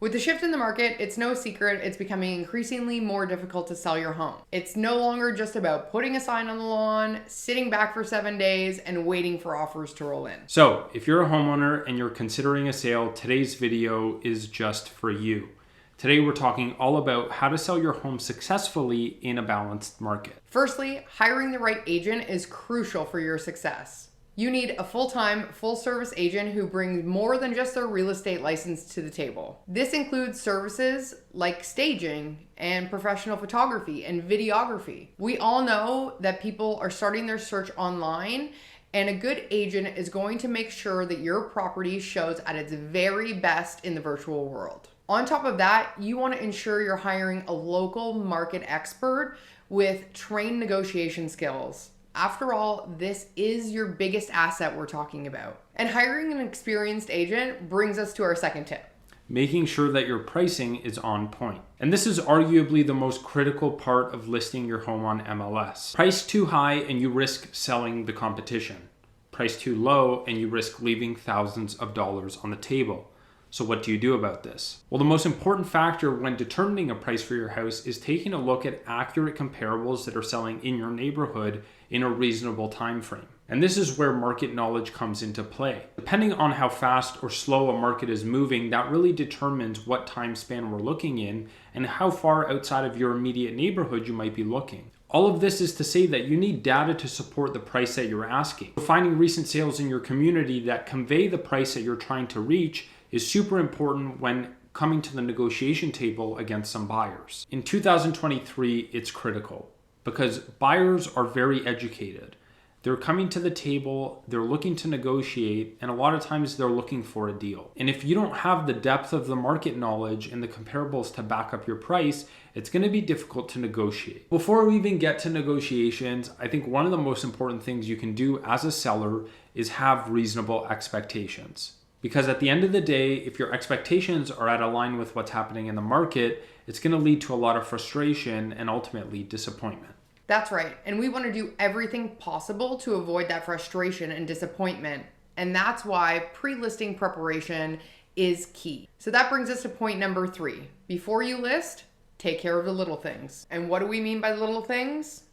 With the shift in the market, it's no secret it's becoming increasingly more difficult to sell your home. It's no longer just about putting a sign on the lawn, sitting back for 7 days, and waiting for offers to roll in. So, if you're a homeowner and you're considering a sale, today's video is just for you. Today we're talking all about how to sell your home successfully in a balanced market. Firstly, hiring the right agent is crucial for your success. You need a full-time, full-service agent who brings more than just their real estate license to the table. This includes services like staging and professional photography and videography. We all know that people are starting their search online, and a good agent is going to make sure that your property shows at its very best in the virtual world. On top of that, you want to ensure you're hiring a local market expert with trained negotiation skills. After all, this is your biggest asset we're talking about. And hiring an experienced agent brings us to our second tip. Making sure that your pricing is on point. And this is arguably the most critical part of listing your home on MLS. Price too high and you risk selling the competition. Price too low and you risk leaving thousands of dollars on the table. So what do you do about this? Well, the most important factor when determining a price for your house is taking a look at accurate comparables that are selling in your neighborhood in a reasonable time frame. And this is where market knowledge comes into play. Depending on how fast or slow a market is moving, that really determines what time span we're looking in and how far outside of your immediate neighborhood you might be looking. All of this is to say that you need data to support the price that you're asking. Finding recent sales in your community that convey the price that you're trying to reach is super important when coming to the negotiation table against some buyers. In 2023, it's critical because buyers are very educated. They're coming to the table, they're looking to negotiate, and a lot of times they're looking for a deal. And if you don't have the depth of the market knowledge and the comparables to back up your price, it's going to be difficult to negotiate. Before we even get to negotiations, I think one of the most important things you can do as a seller is have reasonable expectations. Because at the end of the day, if your expectations are out of line with what's happening in the market, it's going to lead to a lot of frustration and ultimately disappointment. That's right. And we want to do everything possible to avoid that frustration and disappointment. And that's why pre-listing preparation is key. So that brings us to point number 3. Before you list, take care of the little things. And what do we mean by little things?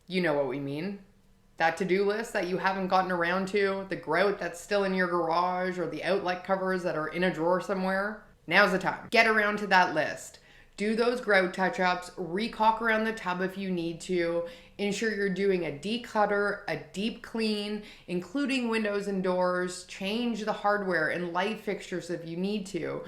You know what we mean. That to-do list that you haven't gotten around to, the grout that's still in your garage, or the outlet covers that are in a drawer somewhere. Now's the time. Get around to that list. Do those grout touch-ups, re-caulk around the tub if you need to, ensure you're doing a declutter, a deep clean, including windows and doors, change the hardware and light fixtures if you need to.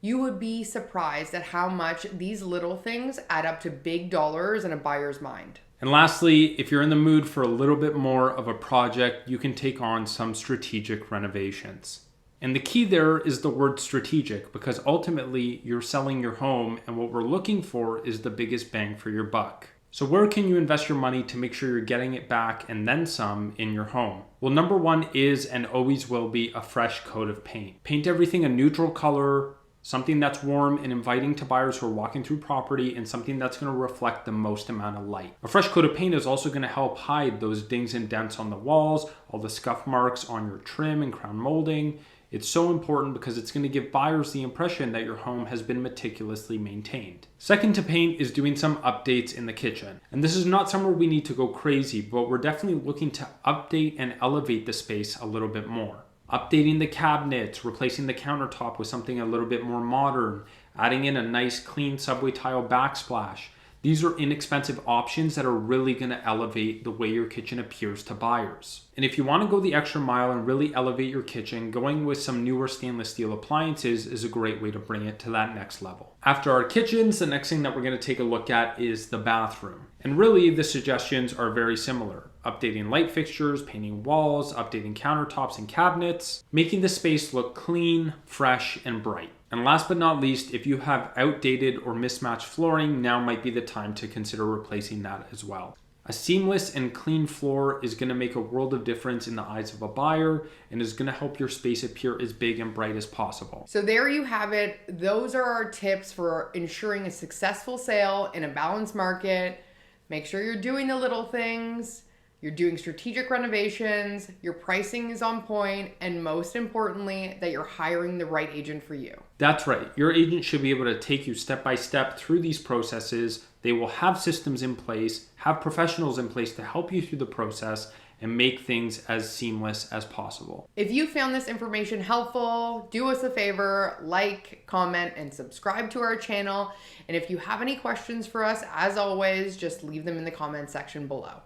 You would be surprised at how much these little things add up to big dollars in a buyer's mind. And lastly, if you're in the mood for a little bit more of a project, you can take on some strategic renovations. And the key there is the word strategic, because ultimately you're selling your home and what we're looking for is the biggest bang for your buck. So where can you invest your money to make sure you're getting it back and then some in your home? Well, number one is and always will be a fresh coat of paint. Paint everything a neutral color, something that's warm and inviting to buyers who are walking through property, and something that's going to reflect the most amount of light. A fresh coat of paint is also going to help hide those dings and dents on the walls, all the scuff marks on your trim and crown molding. It's so important because it's going to give buyers the impression that your home has been meticulously maintained. Second to paint is doing some updates in the kitchen. And this is not somewhere we need to go crazy, but we're definitely looking to update and elevate the space a little bit more. Updating the cabinets, replacing the countertop with something a little bit more modern, adding in a nice clean subway tile backsplash. These are inexpensive options that are really going to elevate the way your kitchen appears to buyers. And if you want to go the extra mile and really elevate your kitchen, going with some newer stainless steel appliances is a great way to bring it to that next level. After our kitchens, the next thing that we're going to take a look at is the bathroom. And really, the suggestions are very similar. Updating light fixtures, painting walls, updating countertops and cabinets, making the space look clean, fresh, and bright. And last but not least, if you have outdated or mismatched flooring, now might be the time to consider replacing that as well. A seamless and clean floor is going to make a world of difference in the eyes of a buyer and is going to help your space appear as big and bright as possible. So there you have it. Those are our tips for ensuring a successful sale in a balanced market. Make sure you're doing the little things, you're doing strategic renovations, your pricing is on point, and most importantly, that you're hiring the right agent for you. That's right. Your agent should be able to take you step by step through these processes. They will have systems in place, have professionals in place to help you through the process and make things as seamless as possible. If you found this information helpful, do us a favor, like, comment, and subscribe to our channel. And if you have any questions for us, as always, just leave them in the comment section below.